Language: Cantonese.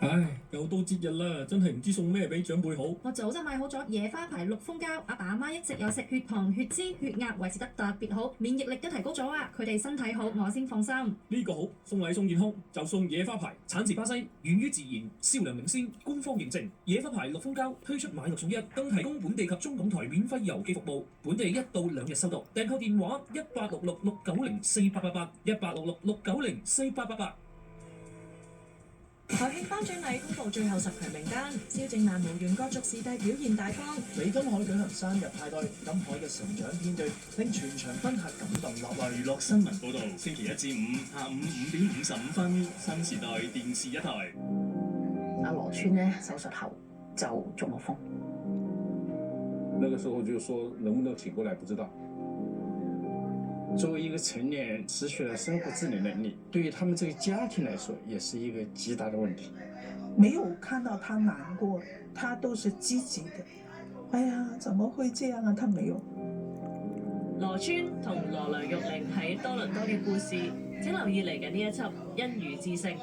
唉，又到節日啦，真係唔知送咩俾長輩好。我早就買好咗野花牌綠蜂膠，阿爸阿媽一直有食血糖、血脂、血壓，維持得特別好，免疫力都提高咗啊！佢哋身體好，我先放心。呢個好，送禮送健康，就送野花牌，產自巴西，源於自然，銷量領先，官方認證。野花牌綠蜂膠推出買6送1，更提供本地及中港台免費郵寄服務，本地1到2日收到。訂購電話1866690488，1866690488。台慶頒獎禮公佈最後10強名單，蕭正楠無緣角逐視帝表現大方。李金海舉行生日派對，金海嘅成長片段令全場賓客感動落淚。娛樂新聞報導，星期1至5下午5點55分，新時代電視1台。阿羅川呢手術後就中咗風，那個時候就說能不能醒過來不知道。作為一個成年失去了生活自理能力，對於他們這個家庭來說，也是一個極大的問題。沒有看到他難過，他都是積極的。哎呀，怎麼會這樣啊？他沒有。羅川同羅梁玉玲喺多倫多嘅故事，請留意嚟緊呢一輯《因魚之聲》。